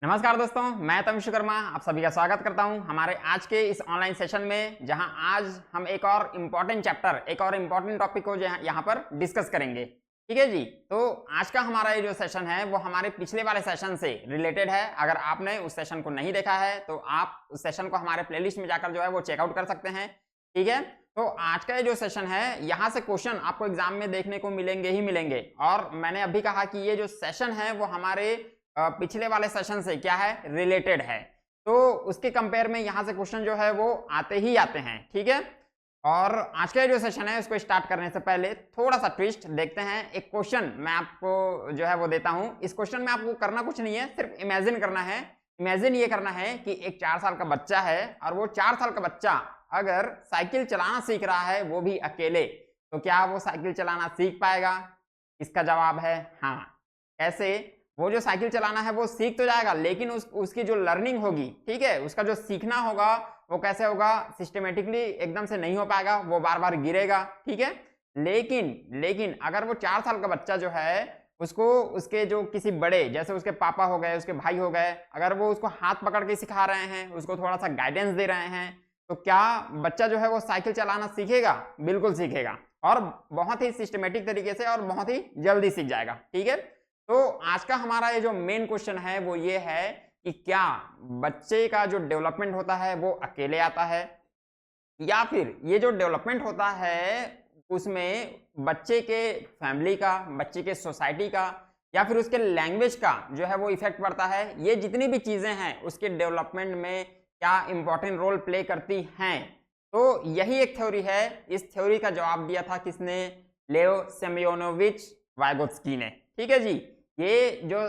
नमस्कार दोस्तों, मैं तमिश कर्मा आप सभी का स्वागत करता हूं हमारे आज के इस ऑनलाइन सेशन में, जहां आज हम एक और इम्पोर्टेंट चैप्टर, एक और इम्पोर्टेंट टॉपिक को यहां पर डिस्कस करेंगे। ठीक है जी। तो आज का हमारा ये जो सेशन है वो हमारे पिछले वाले सेशन से रिलेटेड है। अगर आपने उस सेशन को नहीं देखा है तो आप उस सेशन को हमारे प्लेलिस्ट में जाकर जो है वो चेकआउट कर सकते हैं। ठीक है। तो आज का ये जो सेशन है, यहाँ से क्वेश्चन आपको एग्जाम में देखने को मिलेंगे ही मिलेंगे। और मैंने अभी कहा कि ये जो सेशन है वो हमारे पिछले वाले सेशन से क्या है, रिलेटेड है। तो उसके कंपेयर में यहाँ से क्वेश्चन जो है वो आते ही आते हैं। ठीक है। और आज का जो सेशन है उसको स्टार्ट करने से पहले थोड़ा सा ट्विस्ट देखते हैं। एक क्वेश्चन मैं आपको जो है वो देता हूं। इस क्वेश्चन में आपको करना कुछ नहीं है, सिर्फ इमेजिन करना है। इमेजिन ये करना है कि एक 4 साल का बच्चा है और वो 4 साल का बच्चा अगर साइकिल चलाना सीख रहा है, वो भी अकेले, तो क्या वो साइकिल चलाना सीख पाएगा? इसका जवाब है हाँ। कैसे? वो जो साइकिल चलाना है वो सीख तो जाएगा, लेकिन उसकी जो लर्निंग होगी, ठीक है, उसका जो सीखना होगा वो कैसे होगा? सिस्टमेटिकली एकदम से नहीं हो पाएगा, वो बार बार गिरेगा। ठीक है। लेकिन अगर वो 4 साल का बच्चा जो है उसको उसके जो किसी बड़े, जैसे उसके पापा हो गए, उसके भाई हो गए, अगर वो उसको हाथ पकड़ के सिखा रहे हैं, उसको थोड़ा सा गाइडेंस दे रहे हैं, तो क्या बच्चा जो है वो साइकिल चलाना सीखेगा? बिल्कुल सीखेगा, और बहुत ही सिस्टमेटिक तरीके से और बहुत ही जल्दी सीख जाएगा। ठीक है। तो आज का हमारा ये जो मेन क्वेश्चन है वो ये है कि क्या बच्चे का जो डेवलपमेंट होता है वो अकेले आता है, या फिर ये जो डेवलपमेंट होता है उसमें बच्चे के फैमिली का, बच्चे के सोसाइटी का, या फिर उसके लैंग्वेज का जो है वो इफेक्ट पड़ता है। ये जितनी भी चीजें हैं उसके डेवलपमेंट में क्या इंपॉर्टेंट रोल प्ले करती हैं। तो यही एक थ्योरी है। इस थ्योरी का जवाब दिया था किसने? लेओ सेमियोनोविच वाइगोत्स्की ने। ठीक है जी। ये जो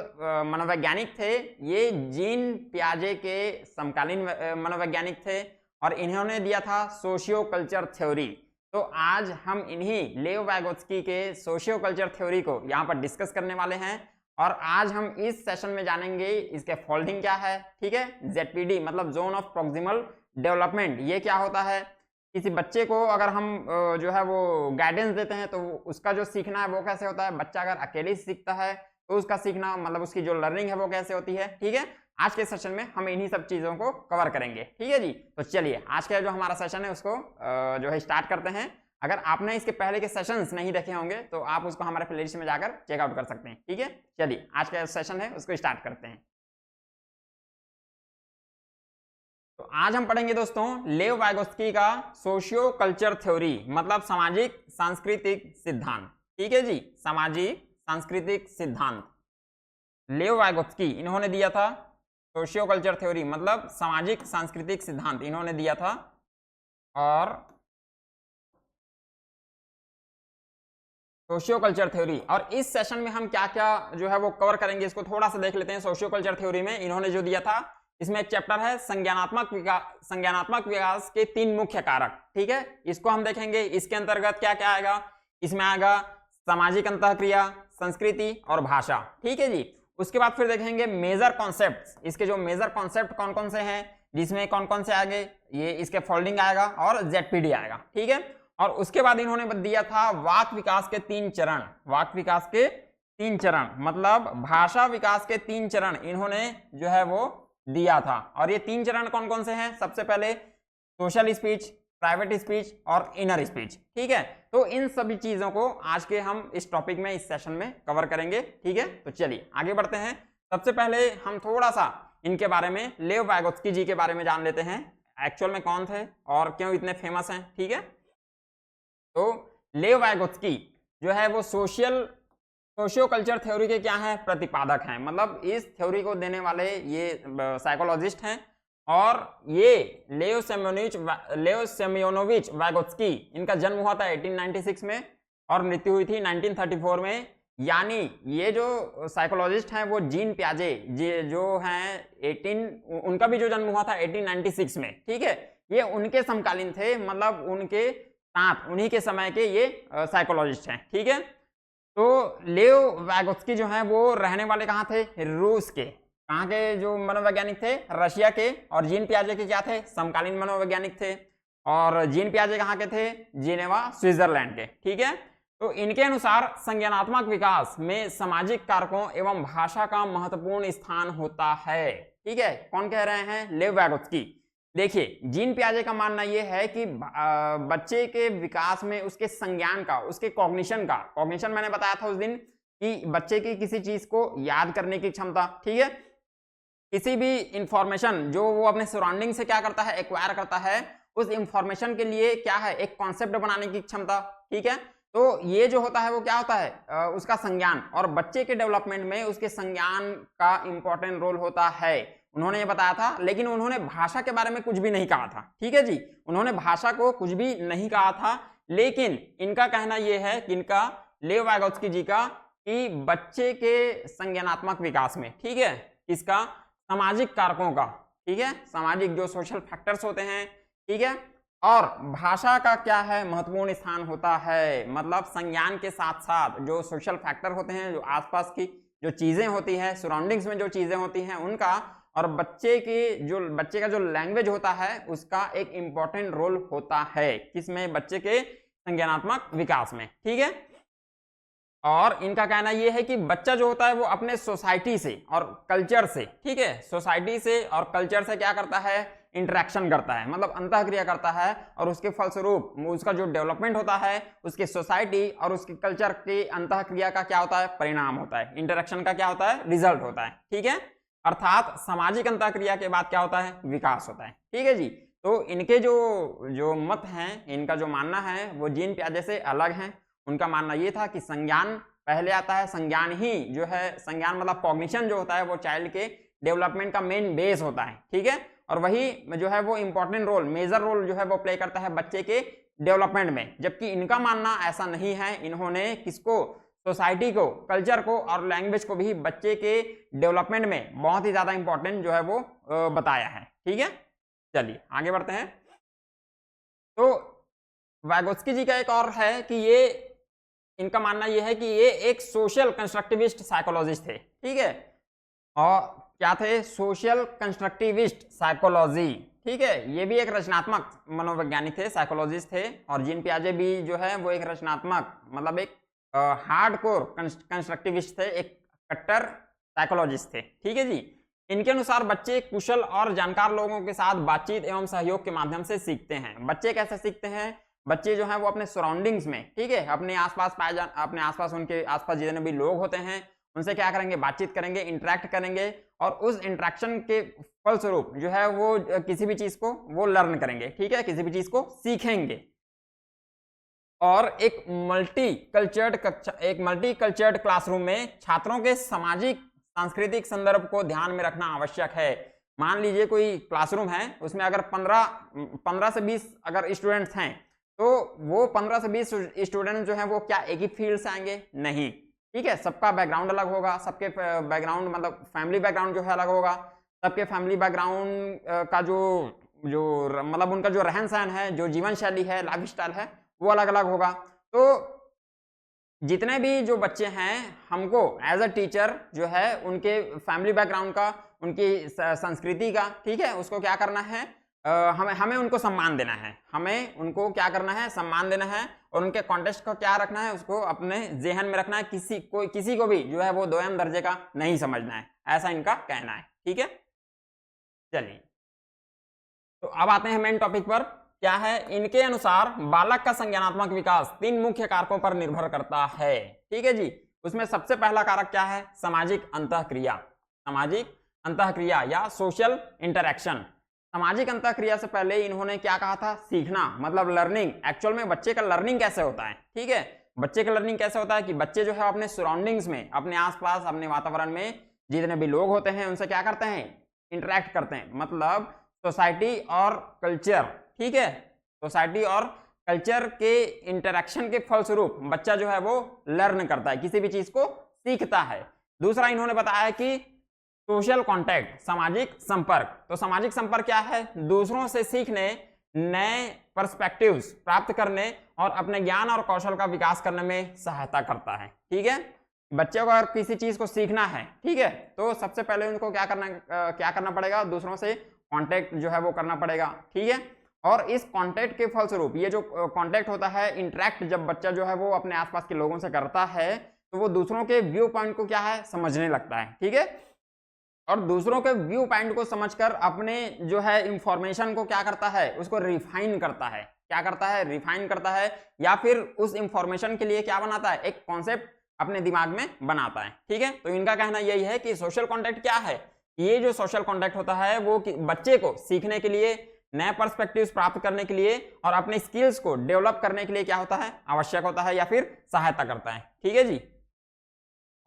मनोवैज्ञानिक थे, ये जीन पियाजे के समकालीन मनोवैज्ञानिक थे, और इन्होंने दिया था सोशियो कल्चर थ्योरी। तो आज हम इन्हीं लेओ वाइगोत्स्की के सोशियो कल्चर थ्योरी को यहाँ पर डिस्कस करने वाले हैं। और आज हम इस सेशन में जानेंगे इसके फोल्डिंग क्या है। ठीक है। जेडपीडी मतलब जोन ऑफ प्रोक्सिमल डेवलपमेंट, ये क्या होता है? किसी बच्चे को अगर हम जो है वो गाइडेंस देते हैं तो उसका जो सीखना है वो कैसे होता है? बच्चा अगर अकेले सीखता है तो उसका सीखना मतलब उसकी जो लर्निंग है वो कैसे होती है। ठीक है। आज के सेशन में हम इन्हीं सब चीजों को कवर करेंगे। ठीक है जी। तो चलिए आज का जो हमारा सेशन है उसको जो है स्टार्ट करते हैं। अगर आपने इसके पहले के सेशंस नहीं देखे होंगे तो आप उसको हमारे प्लेलिस्ट में जाकर चेकआउट कर सकते हैं। ठीक है। चलिए आज का सेशन है उसको स्टार्ट करते हैं। तो आज हम पढ़ेंगे दोस्तों लेव वाइगोत्स्की का सोशियो कल्चर थ्योरी, मतलब सामाजिक सांस्कृतिक सिद्धांत। ठीक है जी। सामाजिक सांस्कृतिक सिद्धांत लेव वाइगोत्स्की इन्होंने दिया था। सोशियो कल्चर थ्योरी मतलब सामाजिक सांस्कृतिक सिद्धांत इन्होंने दिया था। और सोशियो कल्चर थ्योरी, और इस सेशन में हम क्या क्या जो है वो कवर करेंगे इसको थोड़ा सा देख लेते हैं। सोशियो कल्चर थ्योरी में इन्होंने जो दिया था, इसमें एक चैप्टर है संज्ञानात्मक विकास के 3 मुख्य कारक। ठीक है। इसको हम देखेंगे। इसके अंतर्गत क्या क्या आएगा? इसमें आएगा सामाजिक अंतःक्रिया, संस्कृति और भाषा। ठीक है जी। उसके बाद फिर देखेंगे मेजर कॉन्सेप्ट्स। इसके जो मेजर कॉन्सेप्ट कौन कौन से हैं, जिसमें कौन कौन से आएंगे, ये इसके फोल्डिंग आएगा और जेडपीडी आएगा। ठीक है। और उसके बाद इन्होंने दिया था वाक विकास के 3 चरण। वाक विकास के 3 चरण मतलब भाषा विकास के 3 चरण इन्होंने जो है वो दिया था। और ये 3 चरण कौन कौन से हैं? सबसे पहले सोशल स्पीच, प्राइवेट स्पीच और इनर स्पीच। ठीक है। तो इन सभी चीजों को आज के हम इस टॉपिक में, इस सेशन में कवर करेंगे। ठीक है। तो चलिए आगे बढ़ते हैं। सबसे पहले हम थोड़ा सा इनके बारे में, लेव वाइगोत्स्की जी के बारे में जान लेते हैं। एक्चुअल में कौन थे और क्यों इतने फेमस हैं। ठीक है। तो लेव वाइगोत्स्की जो है वो सोशियो कल्चर थ्योरी के क्या है? प्रतिपादक हैं। मतलब इस थ्योरी को देने वाले ये साइकोलॉजिस्ट हैं। और ये लेओ सेमियोनोविच वाइगोत्स्की, इनका जन्म हुआ था 1896 में और मृत्यु हुई थी 1934 में। यानी ये जो साइकोलॉजिस्ट हैं वो जीन पियाजे जो हैं उनका भी जो जन्म हुआ था 1896 में। ठीक है। ये उनके समकालीन थे, मतलब उनके साथ उन्हीं के समय के ये साइकोलॉजिस्ट हैं। ठीक है। तो लेओ वाइगोत्स्की जो है वो रहने वाले कहाँ थे? रूस के। कहाँ के जो मनोवैज्ञानिक थे? रशिया के। और जीन पियाजे के क्या थे? समकालीन मनोवैज्ञानिक थे। और जीन पियाजे कहाँ के थे? जिनेवा, स्विट्जरलैंड के। ठीक है। तो इनके अनुसार संज्ञानात्मक विकास में सामाजिक कारकों एवं भाषा का महत्वपूर्ण स्थान होता है। ठीक है, कौन कह रहे हैं? लेव वैगोत्स्की। देखिए, जीन पियाजे का मानना यह है कि बच्चे के विकास में उसके संज्ञान का, उसके कॉग्निशन मैंने बताया था उस दिन कि बच्चे की किसी चीज को याद करने की क्षमता, ठीक है, किसी भी इंफॉर्मेशन जो वो अपने सराउंडिंग से क्या करता है, एक्वायर करता है, उस इंफॉर्मेशन के लिए क्या है, एक कॉन्सेप्ट बनाने की क्षमता। ठीक है, तो ये जो होता है वो क्या होता है, उसका संज्ञान, और बच्चे के डेवलपमेंट में उसके संज्ञान का इंपॉर्टेंट रोल होता है, उन्होंने ये बताया था। लेकिन उन्होंने भाषा के बारे में कुछ भी नहीं कहा था। ठीक है जी, उन्होंने भाषा को कुछ भी नहीं कहा था। लेकिन इनका कहना यह है कि इनका, लेव वैगोत्स्की जी का, कि बच्चे के संज्ञानात्मक विकास में, ठीक है, इसका सामाजिक कारकों का, ठीक है, सामाजिक जो सोशल फैक्टर्स होते हैं, ठीक है, और भाषा का क्या है, महत्वपूर्ण स्थान होता है। मतलब संज्ञान के साथ साथ जो सोशल फैक्टर होते हैं, जो आसपास की जो चीजें होती हैं, सराउंडिंग्स में जो चीजें होती हैं उनका, और बच्चे का जो लैंग्वेज होता है उसका एक इंपॉर्टेंट रोल होता है, किसमें, बच्चे के संज्ञानात्मक विकास में। ठीक है, और इनका कहना यह है कि बच्चा जो होता है वो अपने सोसाइटी से और कल्चर से, ठीक है, सोसाइटी से और कल्चर से क्या करता है, इंटरेक्शन करता है, मतलब अंतःक्रिया करता है, और उसके फलस्वरूप उसका जो डेवलपमेंट होता है उसके सोसाइटी और उसके कल्चर की अंतःक्रिया का क्या होता है, परिणाम होता है, इंटरेक्शन का क्या होता है, रिजल्ट होता है। ठीक है, अर्थात सामाजिक अंतःक्रिया के बाद क्या होता है, विकास होता है। ठीक है जी, तो इनके जो मत हैं, इनका जो मानना है वो जीन पियाजे से अलग है। उनका मानना ये था कि संज्ञान पहले आता है, संज्ञान ही जो है, संज्ञान मतलब कॉग्निशन जो होता है वो चाइल्ड के डेवलपमेंट का मेन बेस होता है। ठीक है, और वही जो है वो इंपॉर्टेंट रोल, मेजर रोल जो है वो प्ले करता है बच्चे के डेवलपमेंट में। जबकि इनका मानना ऐसा नहीं है, इन्होंने किसको, सोसाइटी को, कल्चर को और लैंग्वेज को भी बच्चे के डेवलपमेंट में बहुत ही ज्यादा इंपॉर्टेंट जो है वो बताया है। ठीक है, चलिए आगे बढ़ते हैं। तो वैगोत्स्की जी का एक और है कि ये, इनका मानना यह है कि ये एक सोशल कंस्ट्रक्टिविस्ट साइकोलॉजिस्ट थे। ठीक है, और क्या थे, सोशल कंस्ट्रक्टिविस्ट साइकोलॉजी। ठीक है, ये भी एक रचनात्मक मनोवैज्ञानिक थे, साइकोलॉजिस्ट थे। और जीन पियाजे भी जो है वो एक रचनात्मक, मतलब एक हार्डकोर कंस्ट्रक्टिविस्ट थे, एक कट्टर साइकोलॉजिस्ट थे। ठीक है जी, इनके अनुसार बच्चे कुशल और जानकार लोगों के साथ बातचीत एवं सहयोग के माध्यम से सीखते हैं। बच्चे कैसे सीखते हैं, बच्चे जो हैं वो अपने सराउंडिंग्स में, ठीक है, अपने आसपास अपने आसपास, उनके आसपास जितने भी लोग होते हैं उनसे क्या करेंगे, बातचीत करेंगे, इंटरेक्ट करेंगे, और उस इंटरेक्शन के फलस्वरूप जो है वो किसी भी चीज को वो लर्न करेंगे। ठीक है, किसी भी चीज को सीखेंगे। और एक मल्टी कल्चर्ड क्लासरूम में छात्रों के सामाजिक सांस्कृतिक संदर्भ को ध्यान में रखना आवश्यक है। मान लीजिए कोई क्लासरूम है, उसमें अगर 15 से 20 अगर स्टूडेंट्स हैं, तो वो 15 से 20 स्टूडेंट जो हैं वो क्या एक ही फील्ड से आएंगे? नहीं। ठीक है, सबका बैकग्राउंड अलग होगा, सबके बैकग्राउंड मतलब फैमिली बैकग्राउंड जो है अलग होगा, सबके फैमिली बैकग्राउंड का जो मतलब उनका जो रहन सहन है, जो जीवन शैली है, लाइफ स्टाइल है, वो अलग अलग होगा। तो जितने भी जो बच्चे हैं, हमको एज अ टीचर जो है उनके फैमिली बैकग्राउंड का, उनकी संस्कृति का, ठीक है, उसको क्या करना है, हमें उनको सम्मान देना है, हमें उनको क्या करना है, सम्मान देना है, और उनके कॉन्टेक्स्ट को क्या रखना है, उसको अपने जेहन में रखना है। किसी को भी जो है वो दोयम दर्जे का नहीं समझना है, ऐसा इनका कहना है। ठीक है, चलिए तो अब आते हैं मेन टॉपिक पर। क्या है, इनके अनुसार बालक का संज्ञानात्मक विकास 3 मुख्य कारकों पर निर्भर करता है। ठीक है जी, उसमें सबसे पहला कारक क्या है, सामाजिक अंतःक्रिया। सामाजिक अंतःक्रिया या सोशल इंटरेक्शन। सामाजिक अंतःक्रिया से पहले इन्होंने क्या कहा था, सीखना, मतलब लर्निंग। एक्चुअल में बच्चे का लर्निंग कैसे होता है, ठीक है, बच्चे का लर्निंग कैसे होता है कि बच्चे जो है अपने सराउंडिंग्स में, अपने आसपास, अपने वातावरण में जितने भी लोग होते हैं उनसे क्या करते हैं, इंटरेक्ट करते हैं, मतलब सोसाइटी और कल्चर। ठीक है, सोसाइटी और कल्चर के इंटरेक्शन के फलस्वरूप बच्चा जो है वो लर्न करता है, किसी भी चीज को सीखता है। दूसरा इन्होंने बताया कि सोशल कांटेक्ट, सामाजिक संपर्क। तो सामाजिक संपर्क क्या है, दूसरों से सीखने, नए पर्सपेक्टिव्स प्राप्त करने और अपने ज्ञान और कौशल का विकास करने में सहायता करता है। ठीक है, बच्चे को अगर किसी चीज को सीखना है, ठीक है, तो सबसे पहले उनको क्या करना पड़ेगा, दूसरों से कांटेक्ट जो है वो करना पड़ेगा। ठीक है, और इस कॉन्टेक्ट के फलस्वरूप ये जो कॉन्टेक्ट होता है, इंटरेक्ट जब बच्चा जो है वो अपने आसपास के लोगों से करता है तो वो दूसरों के व्यू पॉइंट को क्या है समझने लगता है, ठीक है। और दूसरों के व्यू पॉइंट को समझकर अपने जो है इंफॉर्मेशन को क्या करता है, उसको रिफाइन करता है। क्या करता है? रिफाइन करता है, या फिर उस इंफॉर्मेशन के लिए क्या बनाता है, एक कॉन्सेप्ट अपने दिमाग में बनाता है, ठीक है। तो इनका कहना यही है कि सोशल कॉन्टैक्ट क्या है, ये जो सोशल कॉन्टैक्ट होता है वो बच्चे को सीखने के लिए, नए पर्सपेक्टिव्स प्राप्त करने के लिए और अपने स्किल्स को डेवलप करने के लिए क्या होता है, आवश्यक होता है या फिर सहायता करता है, ठीक है जी।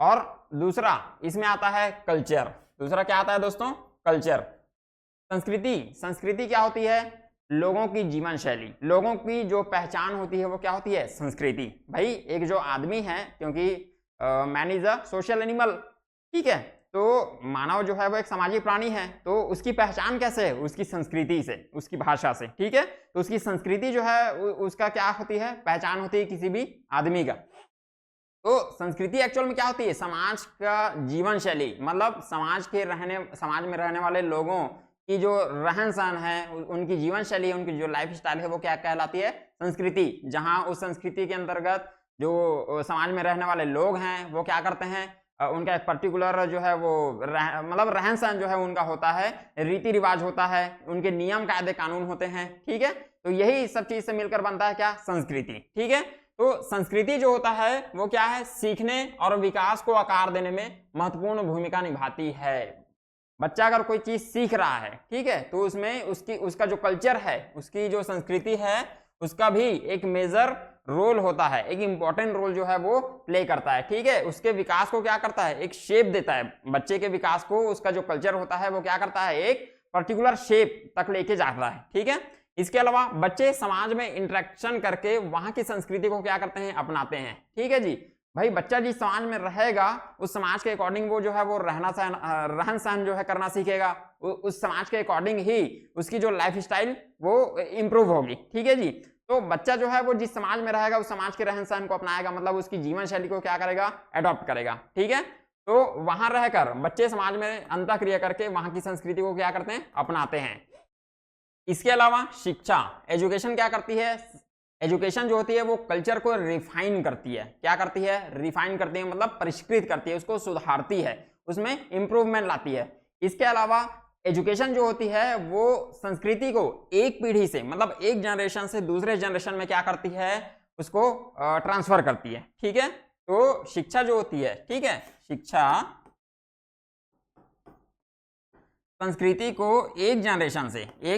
और दूसरा इसमें आता है कल्चर। दूसरा क्या आता है दोस्तों? कल्चर। संस्कृति। संस्कृति क्या होती है? लोगों की जीवन शैली, लोगों की जो पहचान होती है वो क्या होती है? संस्कृति। भाई एक जो आदमी है, क्योंकि man is a social animal, ठीक है, तो मानव जो है वो एक सामाजिक प्राणी है, तो उसकी पहचान कैसे है? उसकी संस्कृति से, उसकी भाषा से, ठीक है। तो उसकी संस्कृति जो है उसका क्या होती है? पहचान होती है किसी भी आदमी का। तो संस्कृति एक्चुअल में क्या होती है? समाज का जीवन शैली, मतलब समाज में रहने वाले लोगों की जो रहन सहन है, उनकी जीवन शैली, उनकी जो लाइफ स्टाइल है वो क्या कहलाती है? संस्कृति। जहां उस संस्कृति के अंतर्गत जो समाज में रहने वाले लोग हैं वो क्या करते हैं, उनका एक पर्टिकुलर जो है वो मतलब रहन सहन जो है उनका होता है, रीति रिवाज होता है, उनके नियम कायदे कानून होते हैं, ठीक है। तो यही सब चीज से मिलकर बनता है क्या? संस्कृति, ठीक है। तो संस्कृति जो होता है वो क्या है? सीखने और विकास को आकार देने में महत्वपूर्ण भूमिका निभाती है। बच्चा अगर कोई चीज सीख रहा है, ठीक है, तो उसमें उसका जो कल्चर है, उसकी जो संस्कृति है, उसका भी एक मेजर रोल होता है, एक इंपॉर्टेंट रोल जो है वो प्ले करता है, ठीक है। उसके विकास को क्या करता है? एक शेप देता है। बच्चे के विकास को उसका जो कल्चर होता है वो क्या करता है? एक पर्टिकुलर शेप तक लेके जाता है, ठीक है। इसके अलावा बच्चे समाज में इंटरेक्शन करके वहां की संस्कृति को क्या करते हैं? अपनाते हैं, ठीक है जी। भाई बच्चा जिस समाज में रहेगा उस समाज के अकॉर्डिंग वो जो है वो रहन सहन जो है करना सीखेगा, उस समाज के अकॉर्डिंग ही उसकी जो लाइफ स्टाइल वो इंप्रूव होगी, ठीक है जी। तो बच्चा जो है वो जिस समाज में रहेगा उस समाज के रहन सहन को अपनाएगा, मतलब उसकी जीवन शैली को क्या करेगा? एडॉप्ट करेगा, ठीक है। तो वहां रहकर बच्चे समाज में अंतःक्रिया करके वहां की संस्कृति को क्या करते हैं? अपनाते हैं। इसके अलावा शिक्षा, एजुकेशन क्या करती है? एजुकेशन जो होती है वो कल्चर को रिफाइन करती है। क्या करती है? रिफाइन करती है, मतलब परिष्कृत करती है, उसको सुधारती है, उसमें इंप्रूवमेंट लाती है। इसके अलावा एजुकेशन जो होती है वो संस्कृति को एक पीढ़ी से, मतलब एक जनरेशन से दूसरे जनरेशन में क्या करती है? उसको ट्रांसफर करती है, ठीक है। तो शिक्षा जो होती है, ठीक है, शिक्षा संस्कृति को एक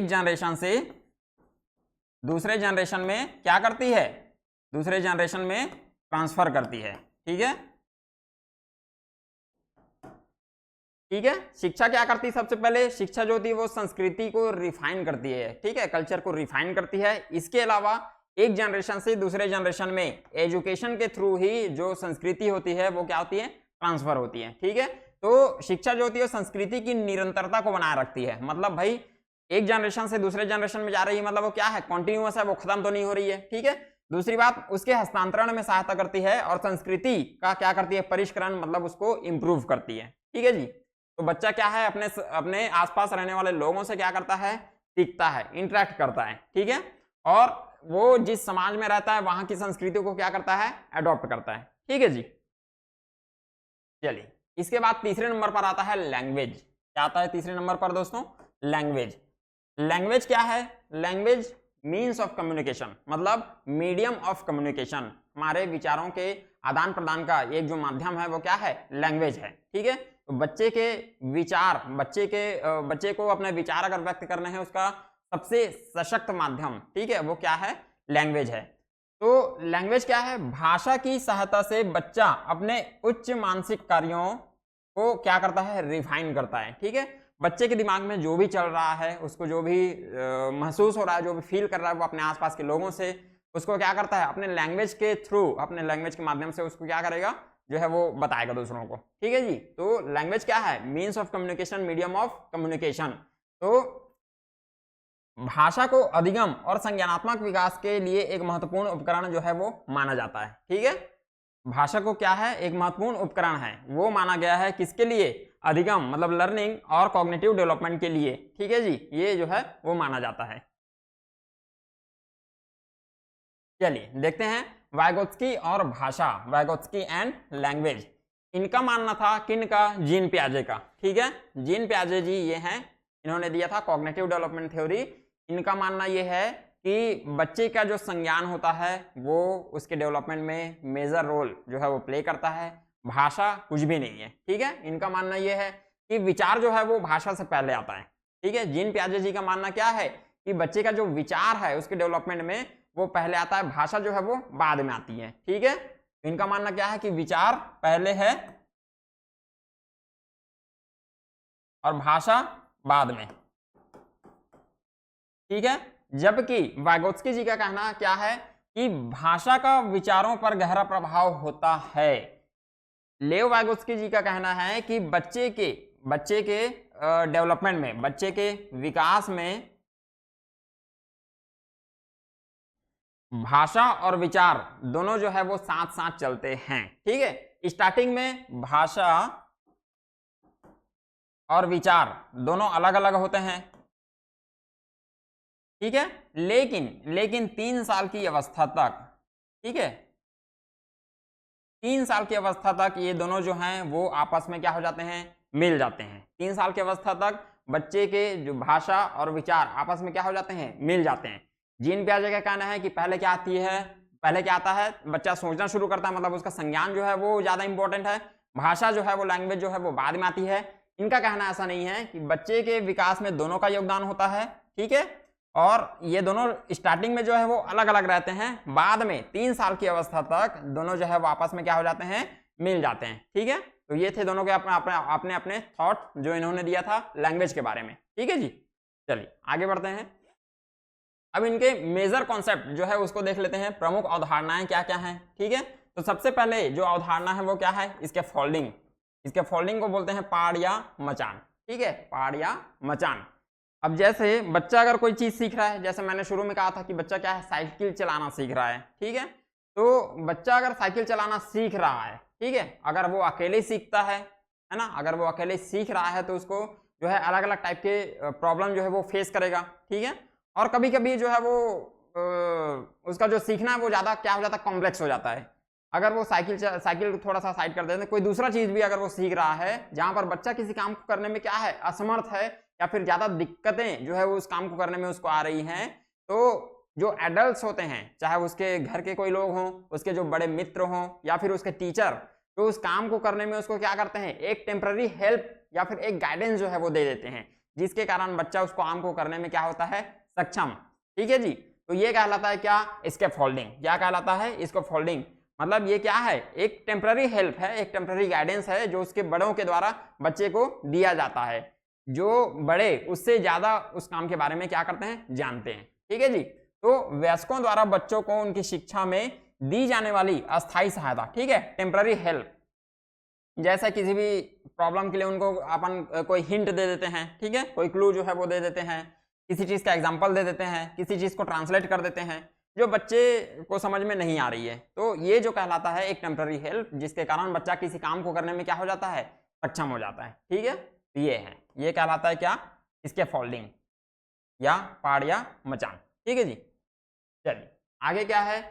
जनरेशन से दूसरे जनरेशन में क्या करती है? दूसरे जनरेशन में ट्रांसफर करती है, ठीक है, ठीक है। शिक्षा क्या करती है? सबसे पहले शिक्षा जो होती है वो संस्कृति को रिफाइन करती है, ठीक है, कल्चर को रिफाइन करती है। इसके अलावा एक जनरेशन से दूसरे जनरेशन में एजुकेशन के थ्रू ही जो संस्कृति होती है वो क्या होती है? ट्रांसफर होती है, ठीक है। तो शिक्षा जो होती है संस्कृति की निरंतरता को बनाए रखती है, मतलब भाई एक जनरेशन से दूसरे जनरेशन में जा रही है, मतलब वो क्या है? कॉन्टिन्यूअस है, वो खत्म तो नहीं हो रही है, ठीक है। दूसरी बात, उसके हस्तांतरण में सहायता करती है और संस्कृति का क्या करती है? परिष्करण, मतलब उसको इंप्रूव करती है, ठीक है जी। तो बच्चा क्या है? अपने आसपास रहने वाले लोगों से क्या करता है? सीखता है, इंटरेक्ट करता है, ठीक है। और वो जिस समाज में रहता है वहां की संस्कृति को क्या करता है? अडॉप्ट करता है, ठीक है जी। चलिए, इसके बाद तीसरे नंबर पर आता है लैंग्वेज। क्या आता है तीसरे नंबर पर दोस्तों? लैंग्वेज। लैंग्वेज क्या है? लैंग्वेज मीन्स ऑफ कम्युनिकेशन, मतलब मीडियम ऑफ कम्युनिकेशन। हमारे विचारों के आदान प्रदान का एक जो माध्यम है वो क्या है? लैंग्वेज है, ठीक है। तो बच्चे के विचार, बच्चे को अपने विचार अगर व्यक्त करने हैं, उसका सबसे सशक्त माध्यम, ठीक है, वो क्या है? लैंग्वेज है। तो लैंग्वेज क्या है? भाषा की सहायता से बच्चा अपने उच्च मानसिक कार्यों को क्या करता है? रिफाइन करता है, ठीक है। बच्चे के दिमाग में जो भी चल रहा है, उसको जो भी महसूस हो रहा है, जो भी फील कर रहा है, वो अपने आसपास के लोगों से उसको क्या करता है? अपने लैंग्वेज के थ्रू, अपने लैंग्वेज के माध्यम से उसको क्या करेगा? जो है वो बताएगा दूसरों को, ठीक है जी। तो लैंग्वेज क्या है? Means of communication, medium of communication. तो भाषा को अधिगम और संज्ञानात्मक विकास के लिए एक महत्वपूर्ण उपकरण जो है वो माना जाता है, ठीक है। भाषा को क्या है? एक महत्वपूर्ण उपकरण है, वो माना गया है किसके लिए? अधिगम, मतलब लर्निंग और कॉग्निटिव डेवलपमेंट के लिए, ठीक है जी। ये जो है वो माना जाता है। चलिए देखते हैं वाइगोत्स्की और भाषा, वाइगोत्स्की एंड लैंग्वेज। इनका मानना था किन का? जीन पियाजे का। ठीक है, जीन पियाजे जी ये हैं, इन्होंने दिया था कॉग्निटिव डेवलपमेंट थ्योरी। इनका मानना ये है कि बच्चे का जो संज्ञान होता है वो उसके डेवलपमेंट में मेजर रोल जो है वो प्ले करता है, भाषा कुछ भी नहीं है। ठीक है, इनका मानना ये है कि विचार जो है वो भाषा से पहले आता है। ठीक है, जीन पियाजे जी का मानना क्या है कि बच्चे का जो विचार है उसके डेवलपमेंट में वो पहले आता है, भाषा जो है वो बाद में आती है। ठीक है, इनका मानना क्या है कि विचार पहले है और भाषा बाद में। ठीक है, जबकि वाइगोत्स्की जी का कहना क्या है कि भाषा का विचारों पर गहरा प्रभाव होता है। लेव वाइगोत्स्की जी का कहना है कि बच्चे के डेवलपमेंट में, बच्चे के विकास में भाषा और विचार दोनों जो है वो साथ साथ चलते हैं। ठीक है, स्टार्टिंग में भाषा और विचार दोनों अलग अलग होते हैं। ठीक है, लेकिन 3 साल की अवस्था तक, ठीक है, 3 साल की अवस्था तक ये दोनों जो हैं वो आपस में क्या हो जाते हैं? मिल जाते हैं। 3 साल की अवस्था तक बच्चे के जो भाषा और विचार आपस में क्या हो जाते हैं? मिल जाते हैं। जीन पियाजे का कहना है कि पहले क्या आती है, पहले क्या आता है? बच्चा सोचना शुरू करता है, मतलब उसका संज्ञान जो है वो ज्यादा इंपॉर्टेंट है, भाषा जो है वो लैंग्वेज जो है वो बाद में आती है। इनका कहना ऐसा नहीं है कि बच्चे के विकास में दोनों का योगदान होता है। ठीक है, और ये दोनों स्टार्टिंग में जो है वो अलग अलग रहते हैं, बाद में 3 साल की अवस्था तक दोनों जो है वो आपस में क्या हो जाते हैं? मिल जाते हैं। ठीक है, तो ये थे दोनों के अपने अपने थॉट जो इन्होंने दिया था लैंग्वेज के बारे में। ठीक है जी, चलिए आगे बढ़ते हैं। अब इनके मेजर कॉन्सेप्ट जो है उसको देख लेते हैं, प्रमुख अवधारणाएं क्या क्या हैं। ठीक है, तो सबसे पहले जो अवधारणा है वो क्या है? इसके फोल्डिंग। इसके फोल्डिंग को बोलते हैं पाड़ या मचान। ठीक है, पाड़ या मचान। अब जैसे बच्चा अगर कोई चीज सीख रहा है, जैसे मैंने शुरू में कहा था कि बच्चा क्या है? साइकिल चलाना सीख रहा है। ठीक है, तो बच्चा अगर साइकिल चलाना सीख रहा है, ठीक है, अगर वो अकेले सीखता है ना, अगर वो अकेले सीख रहा है तो उसको जो है अलग अलग टाइप के प्रॉब्लम जो है वो फेस करेगा। ठीक है, और कभी कभी जो है वो उसका जो सीखना है वो ज्यादा क्या हो जाता है? कॉम्प्लेक्स हो जाता है। अगर वो साइकिल थोड़ा सा साइड कर देते हैं, कोई दूसरा चीज भी अगर वो सीख रहा है जहां पर बच्चा किसी काम को करने में क्या है? असमर्थ है, या फिर ज्यादा दिक्कतें जो है वो उस काम को करने में उसको आ रही हैं, तो जो एडल्ट्स होते हैं, चाहे उसके घर के कोई लोग हों, उसके जो बड़े मित्र हों, या फिर उसके टीचर, तो उस काम को करने में उसको क्या करते हैं? एक टेम्पररी हेल्प या फिर एक गाइडेंस जो है वो दे देते हैं, जिसके कारण बच्चा उस काम को करने में क्या होता है? सक्षम। ठीक है जी, तो ये कहलाता है क्या? स्कैफोल्डिंग। क्या कहलाता है? स्कैफोल्डिंग। मतलब ये क्या है? एक टेम्पररी हेल्प है, एक टेम्पररी गाइडेंस है जो उसके बड़ों के द्वारा बच्चे को दिया जाता है, जो बड़े उससे ज्यादा उस काम के बारे में क्या करते हैं? जानते हैं। ठीक है जी, तो वयस्कों द्वारा बच्चों को उनकी शिक्षा में दी जाने वाली अस्थायी सहायता, ठीक है, टेम्पररी हेल्प, जैसे किसी भी प्रॉब्लम के लिए उनको अपन कोई हिंट दे देते हैं, ठीक है, कोई क्लू जो है वो दे देते हैं, किसी चीज का एग्जांपल दे देते हैं, किसी चीज को ट्रांसलेट कर देते हैं जो बच्चे को समझ में नहीं आ रही है, तो ये जो कहलाता है एक टेम्पररी हेल्प, जिसके कारण बच्चा किसी काम को करने में क्या हो जाता है? सक्षम हो जाता है। ठीक है, ये है, ये कहलाता है क्या? इसके फोल्डिंग या पाड़ या मचान। ठीक है जी, चलिए आगे क्या है?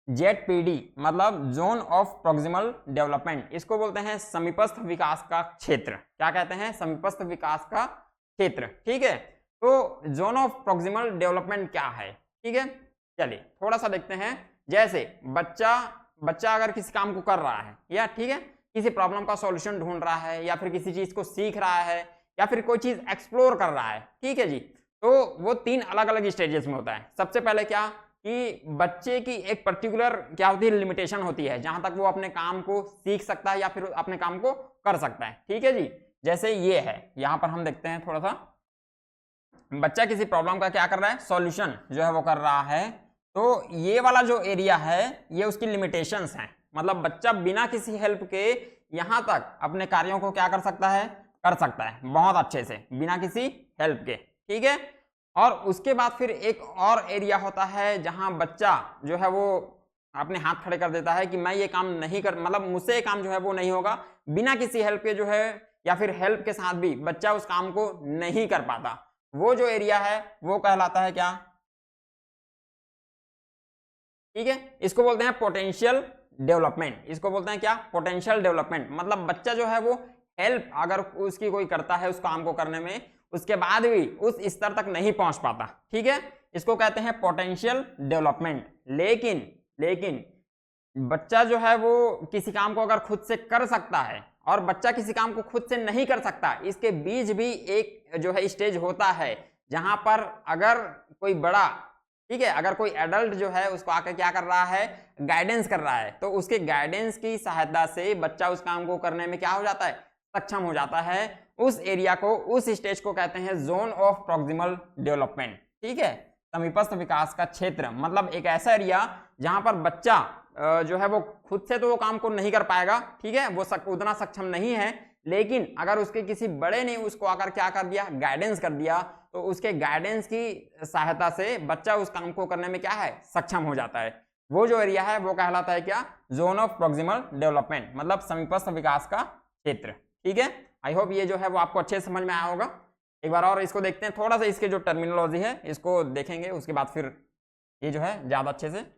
ZPD मतलब जोन ऑफ प्रोक्सिमल डेवलपमेंट, इसको बोलते हैं समीपस्थ विकास का क्षेत्र। क्या कहते हैं? समीपस्थ विकास का क्षेत्र। ठीक है, तो जोन ऑफ प्रोक्सिमल डेवलपमेंट क्या है? ठीक है, चलिए थोड़ा सा देखते हैं। जैसे बच्चा अगर किसी काम को कर रहा है, या ठीक है, किसी प्रॉब्लम का सॉल्यूशन ढूंढ रहा है, या फिर किसी चीज को सीख रहा है, या फिर कोई चीज एक्सप्लोर कर रहा है, ठीक है जी, तो वो 3 अलग अलग स्टेजेस में होता है। सबसे पहले क्या कि बच्चे की एक पर्टिकुलर क्या होती है? लिमिटेशन होती है, जहां तक वो अपने काम को सीख सकता है या फिर अपने काम को कर सकता है। ठीक है जी, जैसे ये है, यहां पर हम देखते हैं थोड़ा सा, बच्चा किसी प्रॉब्लम का क्या कर रहा है? सॉल्यूशन जो है वो कर रहा है, तो ये वाला जो एरिया है ये उसकी लिमिटेशंस हैं, मतलब बच्चा बिना किसी हेल्प के यहां तक अपने कार्यों को क्या कर सकता है? कर सकता है बहुत अच्छे से बिना किसी हेल्प के। ठीक है, और उसके बाद फिर एक और एरिया होता है जहां बच्चा जो है वो अपने हाथ खड़े कर देता है कि मैं ये काम नहीं कर, मतलब मुझसे ये काम जो है वो नहीं होगा, बिना किसी हेल्प के जो है, या फिर हेल्प के साथ भी बच्चा उस काम को नहीं कर पाता। वो जो एरिया है वो कहलाता है क्या? ठीक है, इसको बोलते हैं पोटेंशियल डेवलपमेंट। इसको बोलते हैं क्या? Potential development. मतलब बच्चा जो है वो हेल्प अगर उसकी कोई करता है उस काम को करने में, उसके बाद भी उस स्तर तक नहीं पहुंच पाता, ठीक है, इसको कहते हैं पोटेंशियल डेवलपमेंट। लेकिन बच्चा जो है वो किसी काम को अगर खुद से कर सकता है और बच्चा किसी काम को खुद से नहीं कर सकता, इसके बीच भी एक जो है स्टेज होता है जहां पर अगर कोई बड़ा, ठीक है, अगर कोई एडल्ट जो है उसको आकर क्या कर रहा है, गाइडेंस कर रहा है, तो उसके गाइडेंस की सहायता से बच्चा उस काम को करने में क्या हो जाता है, सक्षम हो जाता है। उस एरिया को, उस स्टेज को कहते हैं जोन ऑफ प्रॉक्सिमल डेवलपमेंट, ठीक है, समीपस्थ विकास का क्षेत्र। मतलब एक ऐसा एरिया जहां पर बच्चा जो है वो खुद से तो वो काम को नहीं कर पाएगा, ठीक है, वो उतना सक्षम नहीं है, लेकिन अगर उसके किसी बड़े ने उसको आकर क्या कर दिया, गाइडेंस कर दिया, तो उसके गाइडेंस की सहायता से बच्चा उस काम को करने में क्या है, सक्षम हो जाता है। वो जो एरिया है वो कहलाता है क्या, जोन ऑफ प्रॉक्सिमल डेवलपमेंट, मतलब समीपस्थ विकास का क्षेत्र, ठीक है। आई होप ये जो है वो आपको अच्छे समझ में आया होगा। एक बार और इसको देखते हैं, थोड़ा सा इसके जो टर्मिनोलॉजी है इसको देखेंगे, उसके बाद फिर ये जो है ज्यादा अच्छे से।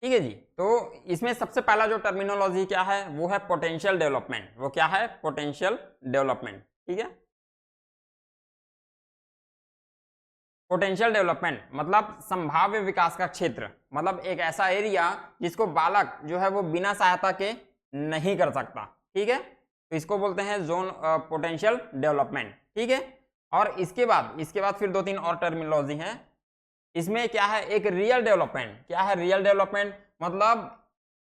ठीक है जी, तो इसमें सबसे पहला जो टर्मिनोलॉजी क्या है वो है पोटेंशियल डेवलपमेंट। वो क्या है, पोटेंशियल डेवलपमेंट, ठीक है। पोटेंशियल डेवलपमेंट मतलब संभाव्य विकास का क्षेत्र, मतलब एक ऐसा एरिया जिसको बालक जो है वो बिना सहायता के नहीं कर सकता, ठीक है, तो इसको बोलते हैं जोन पोटेंशियल डेवलपमेंट, ठीक है। और इसके बाद फिर दो तीन और टर्मिनोलॉजी हैं। इसमें क्या है, एक रियल डेवलपमेंट। क्या है रियल डेवलपमेंट, मतलब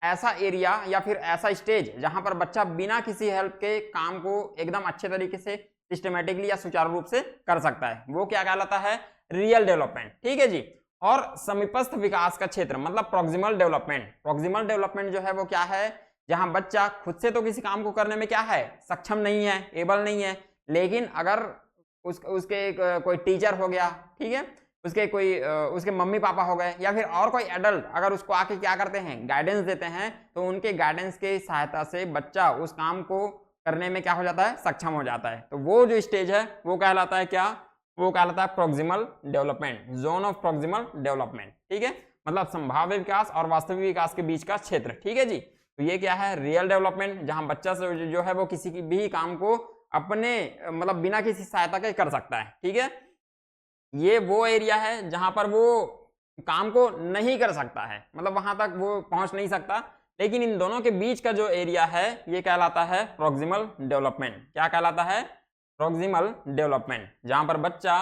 ऐसा एरिया या फिर ऐसा स्टेज जहां पर बच्चा बिना किसी हेल्प के काम को एकदम अच्छे तरीके से सिस्टमेटिकली या सुचारू रूप से कर सकता है, वो क्या कहलाता है, रियल डेवलपमेंट, ठीक है जी। और समीपस्थ विकास का क्षेत्र मतलब प्रॉक्सिमल डेवलपमेंट। प्रॉक्सिमल डेवलपमेंट जो है वो क्या है, जहां बच्चा खुद से तो किसी काम को करने में क्या है, सक्षम नहीं है, एबल नहीं है, लेकिन अगर उसके कोई टीचर हो गया, ठीक है, उसके कोई उसके मम्मी पापा हो गए या फिर और कोई एडल्ट अगर उसको आके क्या करते हैं, गाइडेंस देते हैं, तो उनके गाइडेंस की सहायता से बच्चा उस काम को करने में क्या हो जाता है, सक्षम हो जाता है। तो वो जो स्टेज है वो कहलाता है क्या, वो कहलाता है proximal development, zone of proximal development, ठीक है, मतलब संभाव्य विकास और वास्तविक विकास के बीच का क्षेत्र, ठीक है जी। तो ये क्या है, रियल डेवलपमेंट, जहां बच्चा से जो है वो किसी की भी काम को अपने मतलब बिना किसी सहायता के कर सकता है, ठीक है। ये वो एरिया है जहां पर वो काम को नहीं कर सकता है, मतलब वहां तक वो पहुंच नहीं सकता, लेकिन इन दोनों के बीच का जो एरिया है ये कहलाता है प्रॉक्सिमल डेवलपमेंट। क्या कहलाता है, प्रॉक्सिमल डेवलपमेंट, जहां पर बच्चा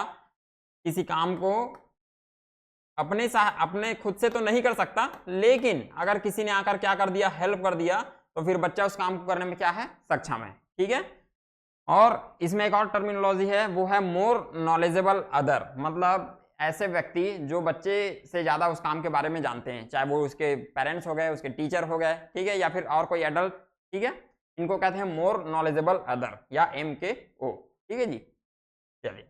किसी काम को अपने खुद से तो नहीं कर सकता, लेकिन अगर किसी ने आकर क्या कर दिया, हेल्प कर दिया, तो फिर बच्चा उस काम को करने में क्या है, सक्षम है, ठीक है। और इसमें एक और टर्मिनोलॉजी है, वो है मोर नॉलेजेबल अदर, मतलब ऐसे व्यक्ति जो बच्चे से ज्यादा उस काम के बारे में जानते हैं, चाहे वो उसके पेरेंट्स हो गए, उसके टीचर हो गए, ठीक है, या फिर और कोई एडल्ट, ठीक है, इनको कहते हैं मोर नॉलेजेबल अदर या MKO, ठीक है जी। चलिए,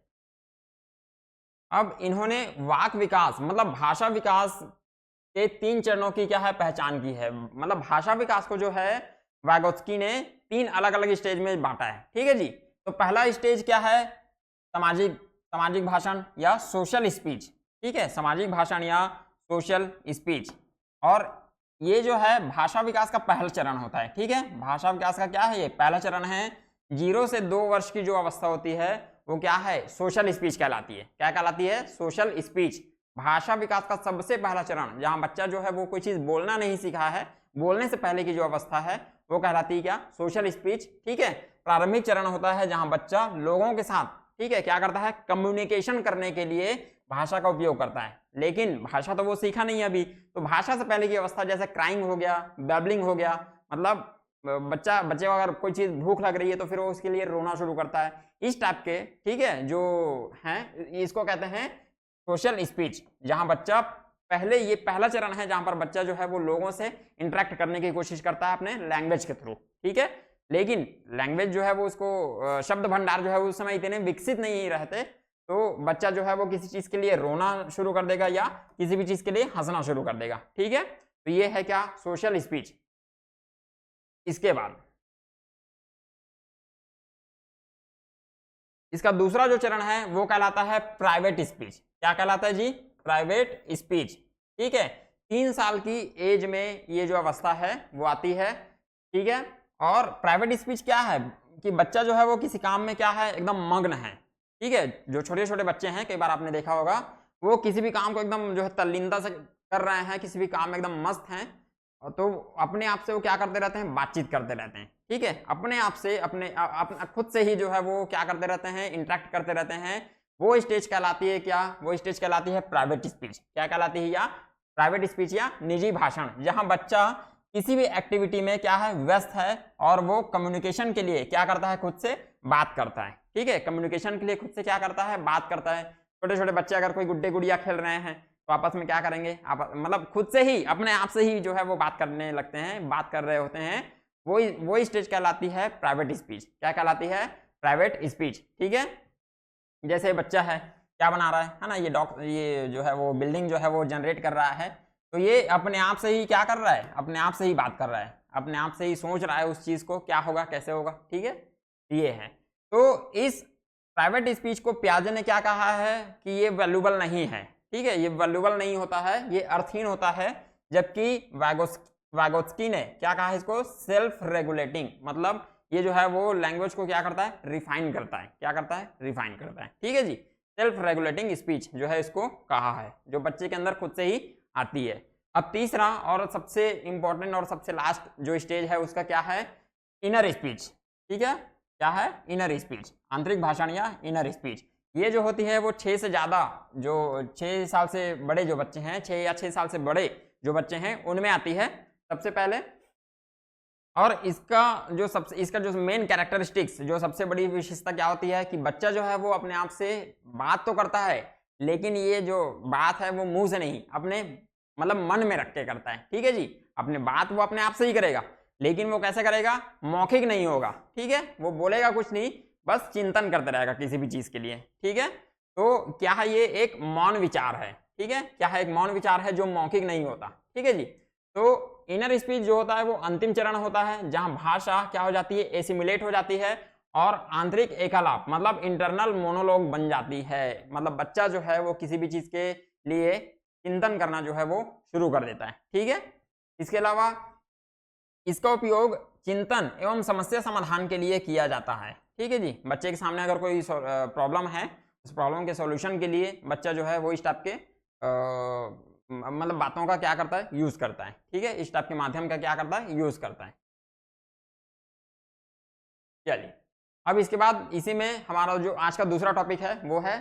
अब इन्होंने वाक विकास मतलब भाषा विकास के 3 चरणों की क्या है, पहचान की है। मतलब भाषा विकास को जो है वैगोत्स्की ने 3 अलग अलग स्टेज में बांटा है, ठीक है जी। तो पहला स्टेज क्या है, सामाजिक भाषण या सोशल स्पीच, ठीक है, सामाजिक भाषण या सोशल स्पीच। और ये जो है भाषा विकास का पहला चरण होता है, ठीक है, भाषा विकास का क्या है, ये पहला चरण है। 0 से 2 वर्ष की जो अवस्था होती है वो क्या है, सोशल स्पीच कहलाती है। क्या कहलाती है, सोशल स्पीच। भाषा विकास का सबसे पहला चरण, जहां बच्चा जो है वो कोई चीज बोलना नहीं सीखा है, बोलने से पहले की जो अवस्था है वो कहलाती है क्या, सोशल स्पीच, ठीक है। प्रारंभिक चरण होता है जहां बच्चा लोगों के साथ, ठीक है, क्या करता है, कम्युनिकेशन करने के लिए भाषा का उपयोग करता है, लेकिन भाषा तो वो सीखा नहीं अभी। तो भाषा से पहले की अवस्था जैसे क्राइंग हो गया, बैबलिंग हो गया, मतलब बच्चे को अगर कोई चीज भूख लग रही है तो फिर वो उसके लिए रोना शुरू करता है, इस टाइप के, ठीक है, जो हैं इसको कहते हैं सोशल स्पीच, जहां बच्चा पहले ये पहला चरण है जहां पर बच्चा जो है वो लोगों से इंटरेक्ट करने की कोशिश करता है अपने लैंग्वेज के थ्रू, ठीक है। लेकिन लैंग्वेज जो है वो उसको शब्द भंडार जो है उस समय इतने विकसित नहीं रहते, तो बच्चा जो है वो किसी चीज के लिए रोना शुरू कर देगा या किसी भी चीज के लिए हंसना शुरू कर देगा, ठीक है। तो ये है क्या, सोशल स्पीच। इसके बाद इसका दूसरा जो चरण है वो कहलाता है प्राइवेट स्पीच। क्या कहलाता है जी, प्राइवेट स्पीच, ठीक है। 3 साल की एज में ये जो अवस्था है वो आती है, ठीक है। और प्राइवेट स्पीच क्या है कि बच्चा जो है वो किसी काम में क्या है, एकदम मग्न है, ठीक है। जो छोटे छोटे बच्चे हैं, कई बार आपने देखा होगा, वो किसी भी काम को एकदम जो है तल्लीनता से कर रहे हैं, किसी भी काम में एकदम मस्त हैं, तो अपने आप से वो क्या करते रहते हैं, बातचीत करते रहते हैं, ठीक है। अपने आप से अपने खुद से ही जो है वो क्या करते रहते हैं, इंटरेक्ट करते रहते हैं। वो स्टेज कहलाती है क्या, वो स्टेज कहलाती है प्राइवेट स्पीच। क्या कहलाती है, या प्राइवेट स्पीच या निजी भाषण, जहां बच्चा किसी भी एक्टिविटी में क्या है, व्यस्त है और वो कम्युनिकेशन के लिए क्या करता है, खुद से बात करता है, ठीक है। कम्युनिकेशन के लिए खुद से क्या करता है, बात करता है। छोटे छोटे बच्चे अगर कोई गुड्डे गुड़िया खेल रहे हैं तो आपस में क्या करेंगे, आप मतलब खुद से ही अपने आप से ही जो है वो बात करने लगते हैं, बात कर रहे होते हैं। वो स्टेज कहलाती है प्राइवेट स्पीच। क्या कहलाती है, प्राइवेट स्पीच, ठीक है। जैसे बच्चा है, क्या बना रहा है ना, ये जो है वो बिल्डिंग जो है वो जनरेट कर रहा है, तो ये अपने आप से ही क्या कर रहा है, अपने आप से ही बात कर रहा है, अपने आप से ही सोच रहा है उस चीज को, क्या होगा कैसे होगा, ठीक है। ये है। तो इस प्राइवेट स्पीच को पियाजे ने क्या कहा है कि ये वैल्यूबल नहीं है, ठीक है। ये वैल्यूबल नहीं होता है, ये अर्थहीन होता है। जबकि वागोत्स्की ने क्या कहा है, इसको सेल्फ रेगुलेटिंग, मतलब ये जो है वो लैंग्वेज को क्या करता है, रिफाइन करता है। क्या करता है, रिफाइन करता है, ठीक है जी। सेल्फ रेगुलेटिंग स्पीच जो है इसको कहा है, जो बच्चे के अंदर खुद से ही आती है। अब तीसरा और सबसे इंपॉर्टेंट और सबसे लास्ट जो स्टेज है उसका क्या है, इनर स्पीच, ठीक है। क्या है, इनर स्पीच, आंतरिक भाषण या इनर स्पीच। ये जो होती है वो 6 से ज्यादा, जो 6 साल से बड़े जो बच्चे हैं, 6 या 6 साल से बड़े जो बच्चे हैं उनमें आती है सबसे पहले। और इसका जो मेन कैरेक्टरिस्टिक्स, जो सबसे बड़ी विशेषता क्या होती है कि बच्चा जो है वो अपने आप से बात तो करता है, लेकिन ये जो बात है वो मुंह से नहीं, अपने मतलब मन में रख के करता है, ठीक है जी। अपने बात वो अपने आप से ही करेगा, लेकिन वो कैसे करेगा, मौखिक नहीं होगा, ठीक है। वो बोलेगा कुछ नहीं, बस चिंतन करते रहेगा किसी भी चीज के लिए, ठीक है। तो क्या है, ये एक मौन विचार है, ठीक है। क्या है, एक मौन विचार है जो मौखिक नहीं होता, ठीक है जी। तो इनर स्पीच जो होता है वो अंतिम चरण होता है, जहां भाषा क्या हो जाती है, एसिमुलेट हो जाती है और आंतरिक एकालाप मतलब इंटरनल मोनोलॉग बन जाती है। मतलब बच्चा जो है वो किसी भी चीज के लिए चिंतन करना जो है वो शुरू कर देता है, ठीक है। इसके अलावा इसका उपयोग चिंतन एवं समस्या समाधान के लिए किया जाता है, ठीक है जी। बच्चे के सामने अगर कोई प्रॉब्लम है, उस प्रॉब्लम के सॉल्यूशन के लिए बच्चा जो है वो इस टाइप के मतलब बातों का क्या करता है, यूज करता है, ठीक है। इस टाइप के माध्यम का क्या करता है, यूज करता है। चलिए, अब इसके बाद इसी में हमारा जो आज का दूसरा टॉपिक है वो है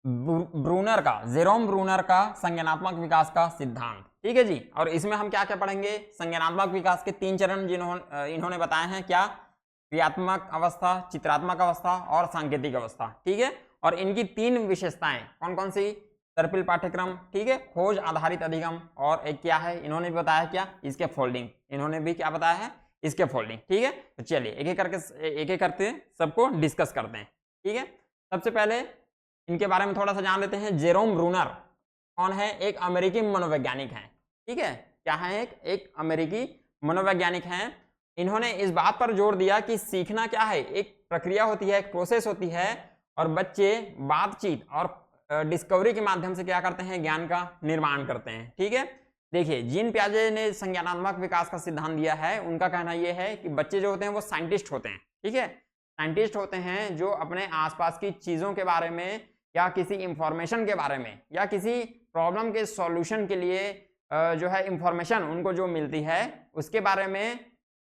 ब्रूनर का, जेरोम ब्रूनर का संज्ञानात्मक विकास का सिद्धांत, ठीक है जी। और इसमें हम क्या क्या पढ़ेंगे, संज्ञानात्मक विकास के 3 चरण इन्होंने बताए हैं, क्या, क्रियात्मक अवस्था, चित्रात्मक अवस्था और सांकेतिक अवस्था, ठीक है। और इनकी 3 विशेषताएं कौन कौन सी, सर्पिल पाठ्यक्रम, ठीक है, खोज आधारित अधिगम, और एक क्या है, इन्होंने भी बताया क्या, इसके फोल्डिंग, इन्होंने भी क्या बताया है, इसके फोल्डिंग, ठीक है। तो चलिए एक एक करके सबको डिस्कस करते हैं, ठीक है। सबसे पहले इनके बारे में थोड़ा सा जान लेते हैं। जेरोम ब्रूनर कौन है, एक अमेरिकी मनोवैज्ञानिक हैं, ठीक है। क्या है, एक अमेरिकी मनोवैज्ञानिक हैं। इन्होंने इस बात पर जोर दिया कि सीखना क्या है, एक प्रक्रिया होती है, एक प्रोसेस होती है, और बच्चे बातचीत और डिस्कवरी के माध्यम से क्या करते हैं, ज्ञान का निर्माण करते हैं, ठीक है। देखिए, जीन पियाजे ने संज्ञानात्मक विकास का सिद्धांत दिया है। उनका कहना यह है कि बच्चे जो होते हैं वो साइंटिस्ट होते हैं, ठीक है। साइंटिस्ट होते हैं जो अपने आसपास की चीजों के बारे में या किसी इंफॉर्मेशन के बारे में या किसी प्रॉब्लम के सॉल्यूशन के लिए जो है इंफॉर्मेशन उनको जो मिलती है उसके बारे में